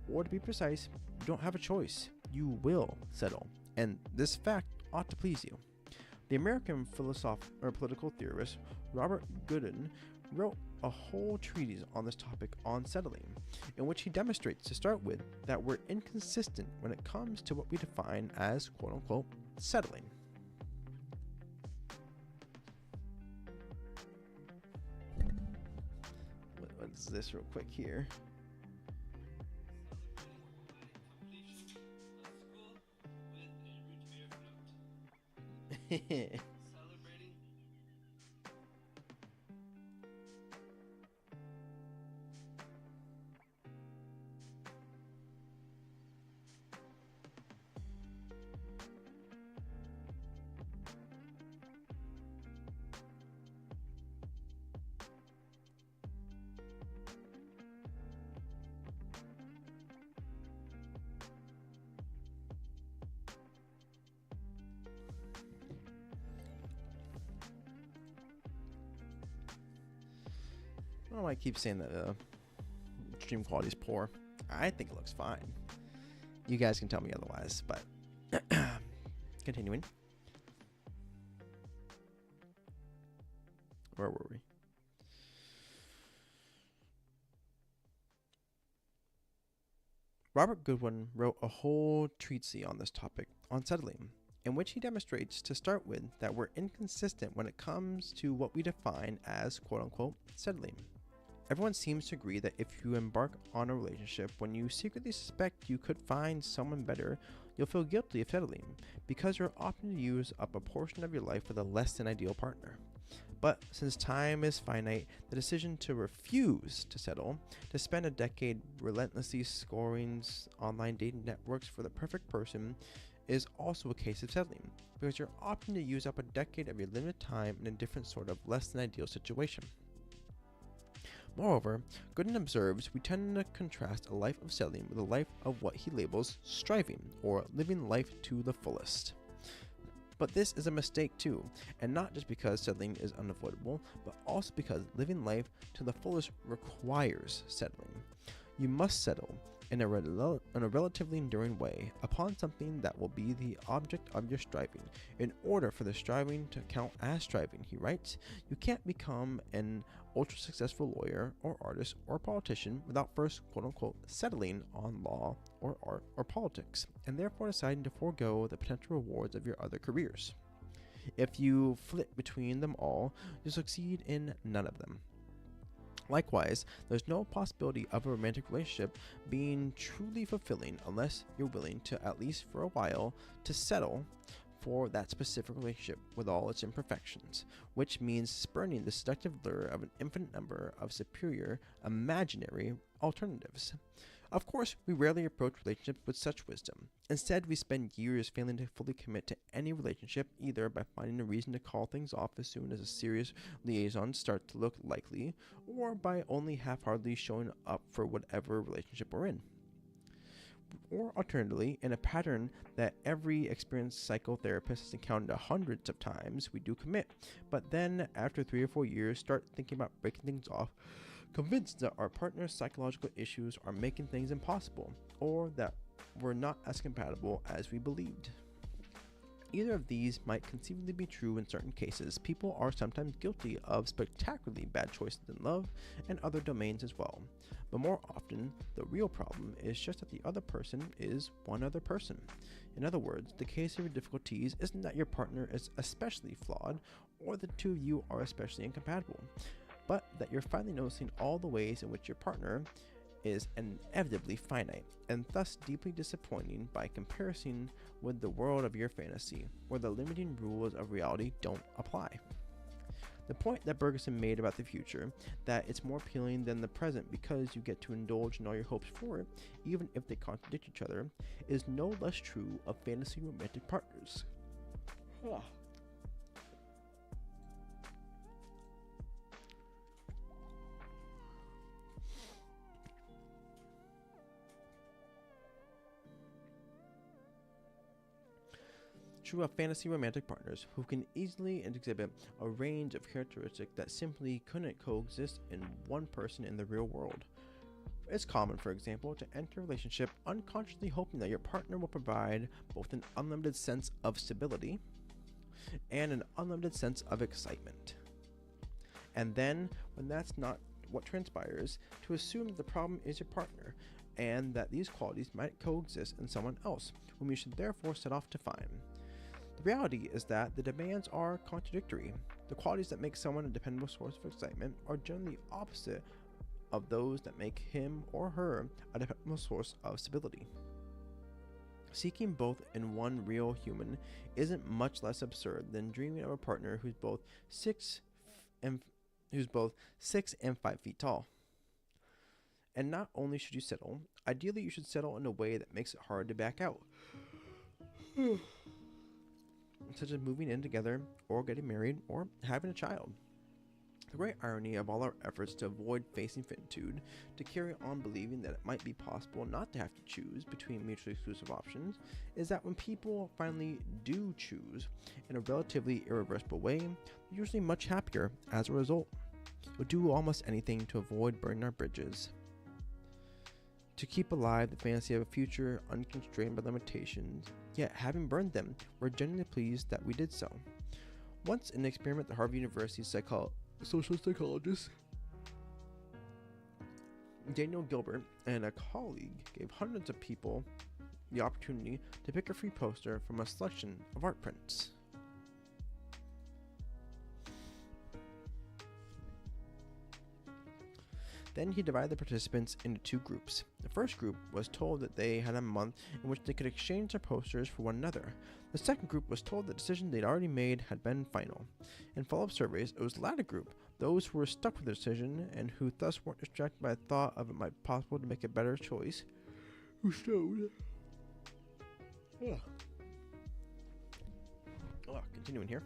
Or to be precise, you don't have a choice. You will settle. And this fact ought to please you. The American political theorist Robert Goodin wrote a whole treatise on this topic on settling, in which he demonstrates, to start with, that we're inconsistent when it comes to what we define as quote-unquote settling. What's this real quick here? I don't know why I keep saying that stream quality is poor. I think it looks fine. You guys can tell me otherwise, but continuing. Where were we? Robert Goodwin wrote a whole treatise on this topic, on settling, in which he demonstrates, to start with, that we're inconsistent when it comes to what we define as quote-unquote settling. Everyone seems to agree that if you embark on a relationship when you secretly suspect you could find someone better, you'll feel guilty of settling, because you're opting to use up a portion of your life with a less than ideal partner. But since time is finite, the decision to refuse to settle, to spend a decade relentlessly scoring online dating networks for the perfect person, is also a case of settling, because you're opting to use up a decade of your limited time in a different sort of less than ideal situation. Moreover, Gooden observes we tend to contrast a life of settling with a life of what he labels striving, or living life to the fullest. But this is a mistake too, and not just because settling is unavoidable, but also because living life to the fullest requires settling. You must settle, in a relatively enduring way, upon something that will be the object of your striving. In order for the striving to count as striving, he writes, you can't become an ultra-successful lawyer or artist or politician without first, quote-unquote, settling on law or art or politics, and therefore deciding to forego the potential rewards of your other careers. If you flit between them all, you'll succeed in none of them. Likewise, there's no possibility of a romantic relationship being truly fulfilling unless you're willing to, at least for a while, to settle for that specific relationship with all its imperfections, which means spurning the seductive lure of an infinite number of superior, imaginary alternatives. Of course, we rarely approach relationships with such wisdom. Instead, we spend years failing to fully commit to any relationship, either by finding a reason to call things off as soon as a serious liaison starts to look likely, or by only half-heartedly showing up for whatever relationship we're in. Or alternatively, in a pattern that every experienced psychotherapist has encountered hundreds of times, we do commit, but then after 3 or 4 years start thinking about breaking things off, convinced that our partner's psychological issues are making things impossible, or that we're not as compatible as we believed. Either of these might conceivably be true in certain cases. People are sometimes guilty of spectacularly bad choices in love and other domains as well. But more often, the real problem is just that the other person is one other person. In other words, the case of your difficulties isn't that your partner is especially flawed, or the two of you are especially incompatible, but that you're finally noticing all the ways in which your partner is inevitably finite, and thus deeply disappointing by comparison with the world of your fantasy, where the limiting rules of reality don't apply. The point that Bergeson made about the future, that it's more appealing than the present because you get to indulge in all your hopes for it, even if they contradict each other, is no less true of fantasy romantic partners. True of fantasy romantic partners who can easily exhibit a range of characteristics that simply couldn't coexist in one person in the real world. It's common, for example, to enter a relationship unconsciously hoping that your partner will provide both an unlimited sense of stability and an unlimited sense of excitement. And then, when that's not what transpires, to assume that the problem is your partner and that these qualities might coexist in someone else, whom you should therefore set off to find. The reality is that the demands are contradictory. The qualities that make someone a dependable source of excitement are generally opposite of those that make him or her a dependable source of stability. Seeking both in one real human isn't much less absurd than dreaming of a partner who's both 6 and 5 feet tall. And not only should you settle, ideally you should settle in a way that makes it hard to back out. Such as moving in together, or getting married, or having a child. The great irony of all our efforts to avoid facing finitude, to carry on believing that it might be possible not to have to choose between mutually exclusive options, is that when people finally do choose in a relatively irreversible way, they're usually much happier as a result. We'll do almost anything to avoid burning our bridges, to keep alive the fantasy of a future unconstrained by limitations, yet having burned them, we're genuinely pleased that we did so. Once in an experiment at Harvard University's social psychologist Daniel Gilbert and a colleague gave hundreds of people the opportunity to pick a free poster from a selection of art prints. Then he divided the participants into 2 groups. The first group was told that they had a month in which they could exchange their posters for one another. The second group was told the decision they'd already made had been final. In follow-up surveys, it was the latter group, those who were stuck with their decision and who thus weren't distracted by the thought of it might be possible to make a better choice, who showed. Continuing here.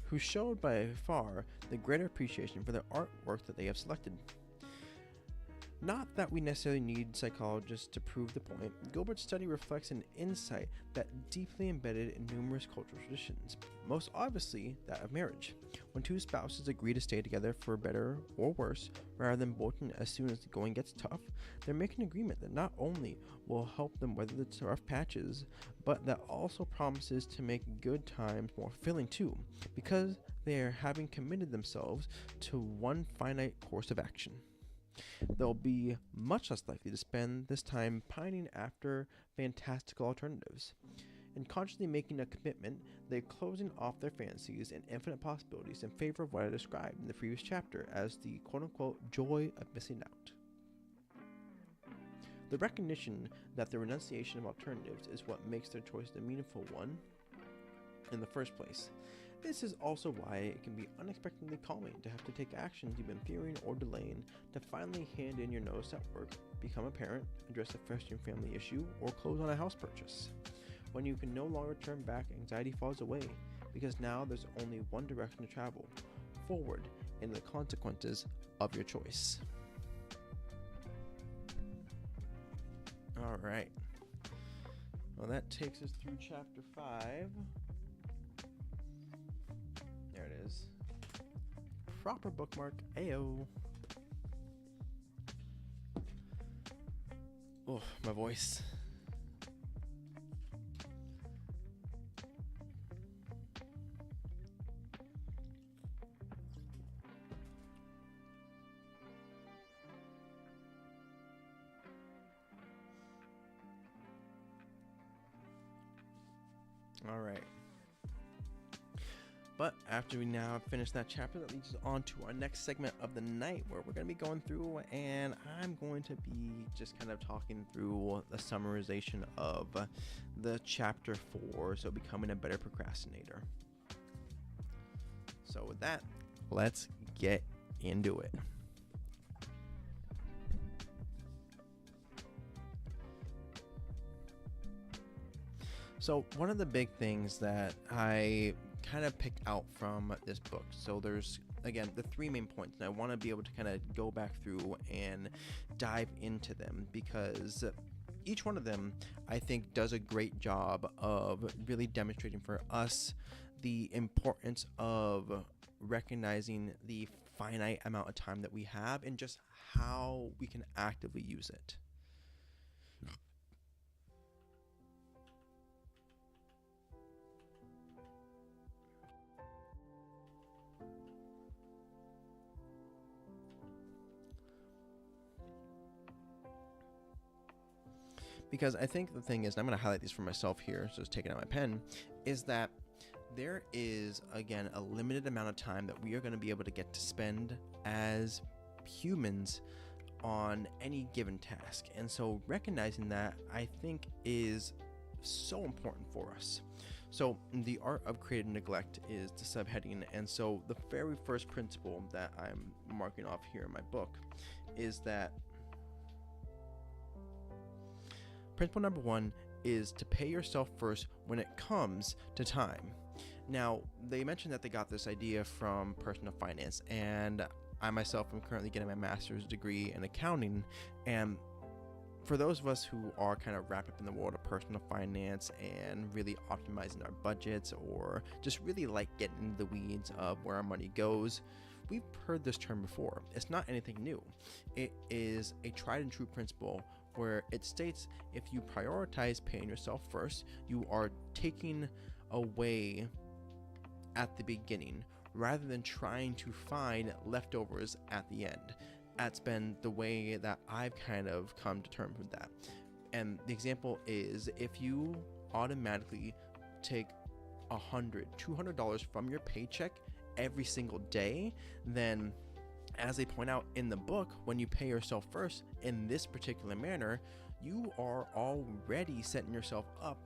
Who showed by far the greater appreciation for the artwork that they have selected. Not that we necessarily need psychologists to prove the point, Gilbert's study reflects an insight that deeply embedded in numerous cultural traditions, most obviously that of marriage. When 2 spouses agree to stay together for better or worse, rather than bolting as soon as the going gets tough, they're making an agreement that not only will help them weather the rough patches, but that also promises to make good times more fulfilling too, because they are having committed themselves to one finite course of action. They'll be much less likely to spend this time pining after fantastical alternatives. In consciously making a commitment, they're closing off their fantasies and infinite possibilities in favor of what I described in the previous chapter as the quote-unquote joy of missing out. The recognition that the renunciation of alternatives is what makes their choice the meaningful one in the first place. This is also why it can be unexpectedly calming to have to take actions you've been fearing or delaying, to finally hand in your notice at work, become a parent, address a festering family issue, or close on a house purchase. When you can no longer turn back, anxiety falls away, because now there's only one direction to travel, forward in the consequences of your choice. Alright. Well, that takes us through chapter 5. There it is. Proper bookmark. Ayo. Oh, my voice. All right. But after we now finish that chapter, that leads us on to our next segment of the night, where we're going to be going through, and I'm going to be just kind of talking through the summarization of the chapter 4, so becoming a better procrastinator. So with that, let's get into it. So one of the big things that I kind of picked out from this book, so there's again the 3 main points, and I want to be able to kind of go back through and dive into them, because each one of them I think does a great job of really demonstrating for us the importance of recognizing the finite amount of time that we have and just how we can actively use it. Because I think the thing is, and I'm going to highlight these for myself here, so just taking out my pen, is that there is, again, a limited amount of time that we are going to be able to get to spend as humans on any given task. And so recognizing that, I think, is so important for us. So the art of creative neglect is the subheading, and so the very first principle that I'm marking off here in my book is that principle number 1 is to pay yourself first when it comes to time. Now, they mentioned that they got this idea from personal finance, and I myself am currently getting my master's degree in accounting, and for those of us who are kind of wrapped up in the world of personal finance and really optimizing our budgets, or just really like getting into the weeds of where our money goes, we've heard this term before. It's not anything new. It is a tried and true principle where it states if you prioritize paying yourself first, you are taking away at the beginning rather than trying to find leftovers at the end. That's been the way that I've kind of come to terms with that. And the example is, if you automatically take $200 from your paycheck every single day, then as they point out in the book, when you pay yourself first in this particular manner, you are already setting yourself up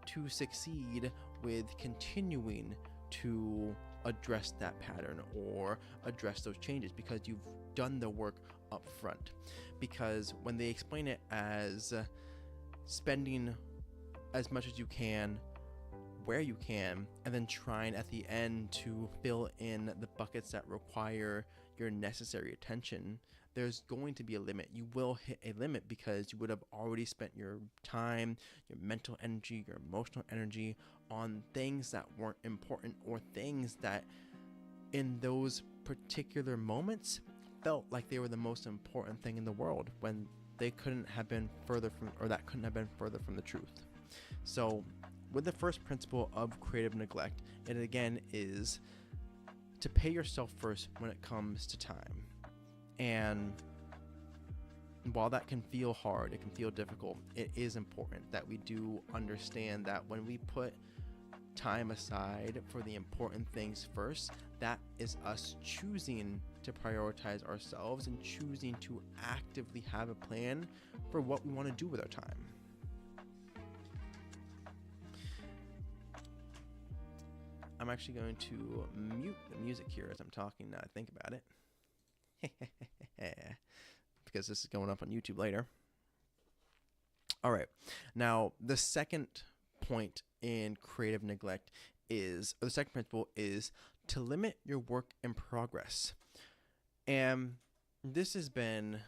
to succeed with continuing to address that pattern or address those changes, because you've done the work up front. Because when they explain it as spending as much as you can where you can, and then trying at the end to fill in the buckets that require your necessary attention, there's going to be a limit. You will hit a limit because you would have already spent your time, your mental energy, your emotional energy on things that weren't important, or things that in those particular moments felt like they were the most important thing in the world, when they couldn't have been further from, or that couldn't have been further from the truth. So with the first principle of creative neglect, it again is to pay yourself first when it comes to time. And while that can feel hard, it can feel difficult, it is important that we do understand that when we put time aside for the important things first, that is us choosing to prioritize ourselves and choosing to actively have a plan for what we want to do with our time. I'm actually going to mute the music here as I'm talking now I think about it. Because this is going up on YouTube later. All right. Now, the second point in creative neglect is, or the second principle is, to limit your work in progress. And this has been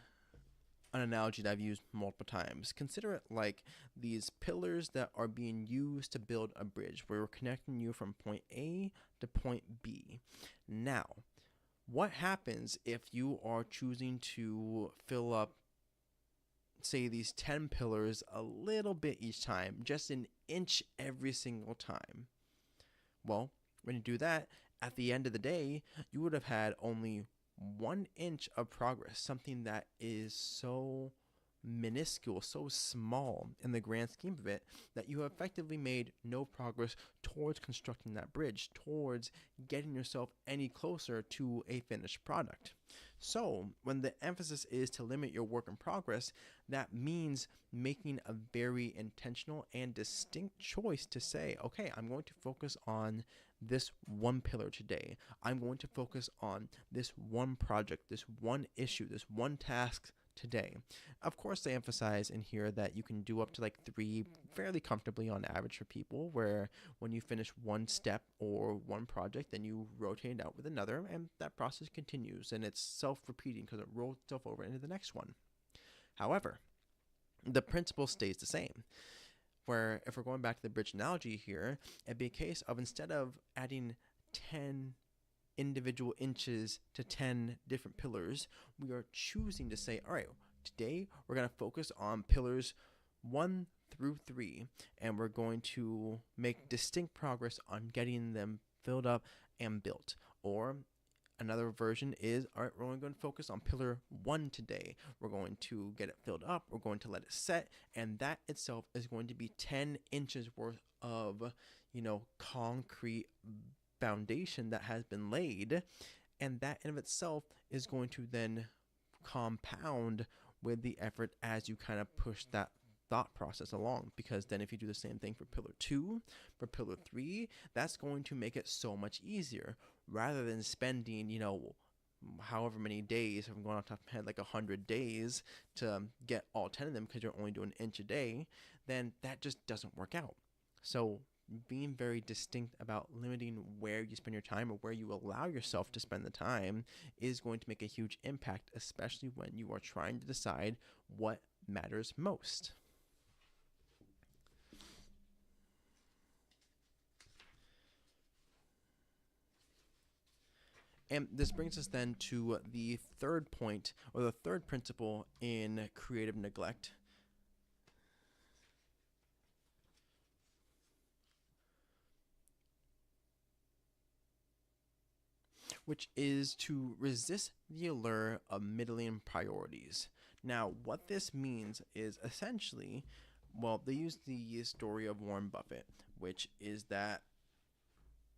an analogy that I've used multiple times. Consider it like these pillars that are being used to build a bridge, where we're connecting you from point A to point B. Now, what happens if you are choosing to fill up, say, these 10 pillars a little bit each time, just an inch every single time? Well, when you do that, at the end of the day, you would have had only 1 inch of progress, something that is so minuscule, so small in the grand scheme of it, that you have effectively made no progress towards constructing that bridge, towards getting yourself any closer to a finished product. So, when the emphasis is to limit your work in progress, that means making a very intentional and distinct choice to say, okay, I'm going to focus on this one pillar today. I'm going to focus on this one project, this one issue, this one task today. Of course, they emphasize in here that you can do up to like 3 fairly comfortably on average for people, where when you finish one step or one project, then you rotate it out with another, and that process continues, and it's self-repeating because it rolls itself over into the next one. However, the principle stays the same, where if we're going back to the bridge analogy here, it'd be a case of, instead of adding 10 individual inches to 10 different pillars, we are choosing to say, all right, today we're going to focus on pillars 1 through 3, and we're going to make distinct progress on getting them filled up and built. Or another version is, all right, we're only going to focus on pillar 1 today. We're going to get it filled up, we're going to let it set, and that itself is going to be 10 inches worth of, concrete foundation that has been laid, and that in of itself is going to then compound with the effort as you kind of push that thought process along. Because then if you do the same thing for pillar 2, for pillar 3, that's going to make it so much easier, rather than spending however many days, if I'm going off the top of my head, like 100 days to get all 10 of them because you're only doing an inch a day. Then that just doesn't work out. So being very distinct about limiting where you spend your time, or where you allow yourself to spend the time, is going to make a huge impact, especially when you are trying to decide what matters most. And this brings us then to the third point, or the third principle in creative neglect, which is to resist the allure of middling priorities. Now, what this means is essentially, well, they use the story of Warren Buffett, which is that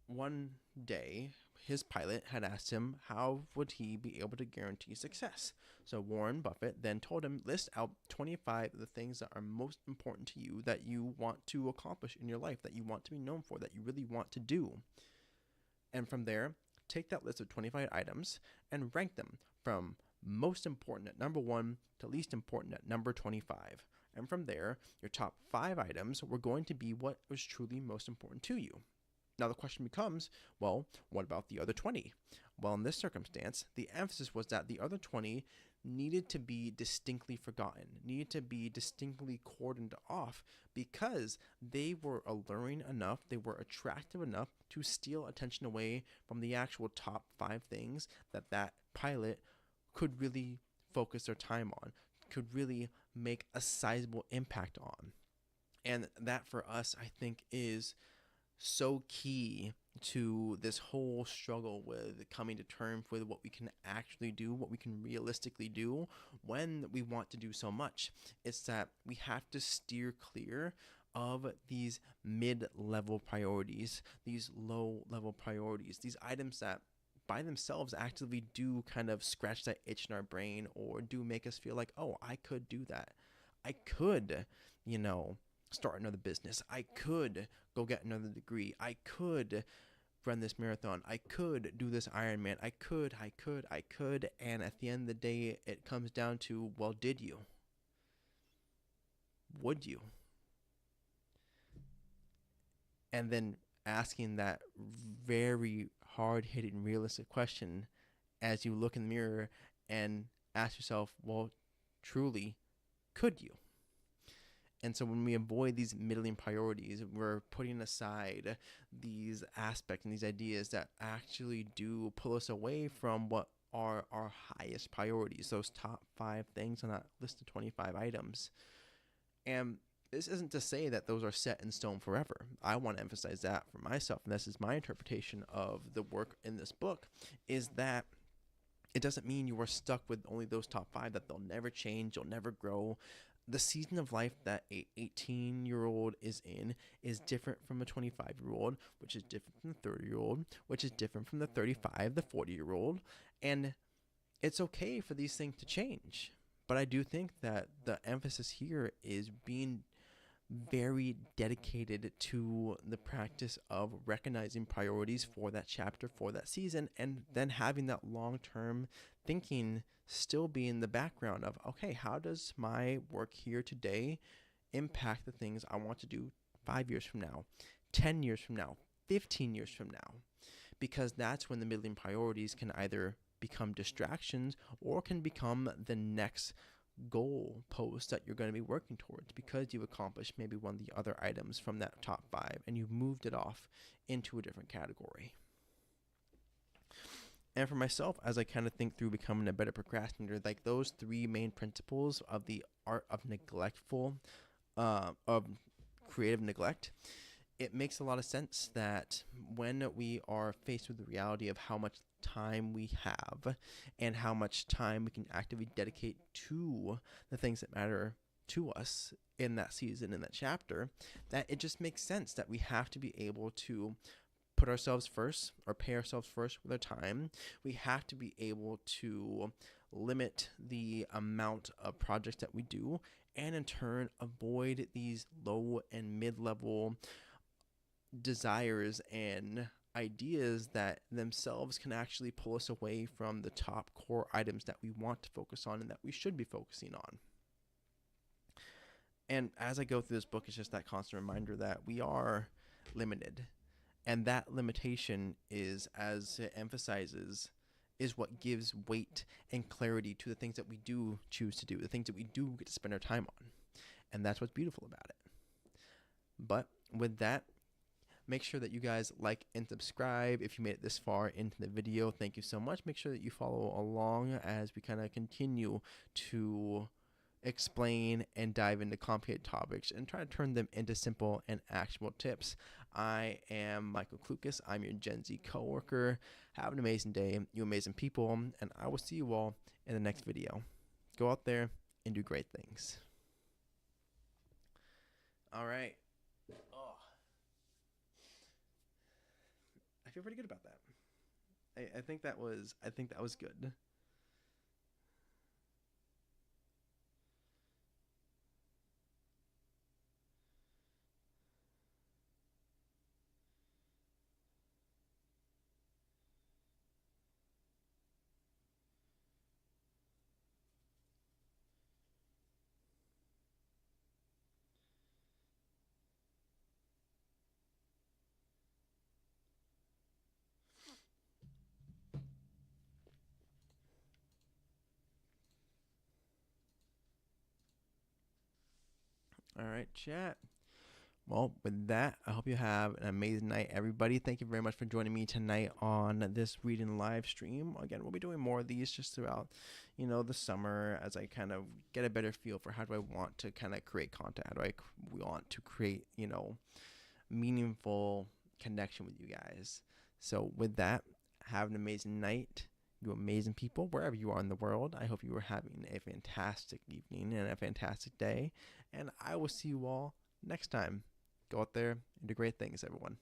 one day his pilot had asked him how would he be able to guarantee success. So Warren Buffett then told him, list out 25 of the things that are most important to you, that you want to accomplish in your life, that you want to be known for, that you really want to do. And from there, take that list of 25 items and rank them from most important at number 1 to least important at number 25. And from there, your top 5 items were going to be what was truly most important to you. Now the question becomes, well, what about the other 20? Well, in this circumstance, the emphasis was that the other 20 needed to be distinctly forgotten, needed to be distinctly cordoned off, because they were alluring enough, they were attractive enough to steal attention away from the actual top 5 things that pilot could really focus their time on, could really make a sizable impact on. And that for us, I think, is so key to this whole struggle with coming to terms with what we can actually do, what we can realistically do when we want to do so much. It's that we have to steer clear of these mid-level priorities, these low-level priorities, these items that by themselves actively do kind of scratch that itch in our brain, or do make us feel like, oh, I could do that. I could, start another business. I could go get another degree. I could run this marathon. I could do this Ironman. I could. And at the end of the day, it comes down to, well, did you? Would you? And then asking that very hard-hitting, realistic question as you look in the mirror and ask yourself, well, truly, could you? And so when we avoid these middling priorities, we're putting aside these aspects and these ideas that actually do pull us away from what are our highest priorities, those top 5 things on that list of 25 items. And this isn't to say that those are set in stone forever. I want to emphasize that for myself, and this is my interpretation of the work in this book, is that it doesn't mean you are stuck with only those top 5, that they'll never change, you'll never grow. The season of life that a 18-year-old is in is different from a 25-year-old, which is different from the 30-year-old, which is different from the 35, the 40-year-old. And it's okay for these things to change. But I do think that the emphasis here is being very dedicated to the practice of recognizing priorities for that chapter, for that season, and then having that long-term thinking still be in the background of, okay, how does my work here today impact the things I want to do 5 years from now, 10 years from now, 15 years from now? Because that's when the middling priorities can either become distractions or can become the next goal post that you're going to be working towards, because you've accomplished maybe one of the other items from that top 5 and you've moved it off into a different category. And for myself, as I kind of think through becoming a better procrastinator, like those 3 main principles of the art of of creative neglect, it makes a lot of sense that when we are faced with the reality of how much time we have and how much time we can actively dedicate to the things that matter to us in that season, in that chapter, that it just makes sense that we have to be able to put ourselves first, or pay ourselves first with our time. We have to be able to limit the amount of projects that we do, and in turn avoid these low and mid-level desires and ideas that themselves can actually pull us away from the top core items that we want to focus on and that we should be focusing on. And as I go through this book, it's just that constant reminder that we are limited. And that limitation is, as it emphasizes, is what gives weight and clarity to the things that we do choose to do, the things that we do get to spend our time on. And that's what's beautiful about it. But with that, make sure that you guys like and subscribe if you made it this far into the video. Thank you so much. Make sure that you follow along as we kind of continue to explain and dive into complicated topics and try to turn them into simple and actionable tips. I am Michael Klukas. I'm your Gen Z coworker. Have an amazing day, you amazing people, and I will see you all in the next video. Go out there and do great things. All right. Oh, I feel pretty good about that. I think that was good. All right, chat. Well, with that, I hope you have an amazing night, everybody. Thank you very much for joining me tonight on this reading live stream. Again, we'll be doing more of these just throughout, the summer, as I kind of get a better feel for how do I want to kind of create content. How do I want to create, meaningful connection with you guys. So with that, have an amazing night, you amazing people, wherever you are in the world. I hope you are having a fantastic evening and a fantastic day. And I will see you all next time. Go out there and do great things, everyone.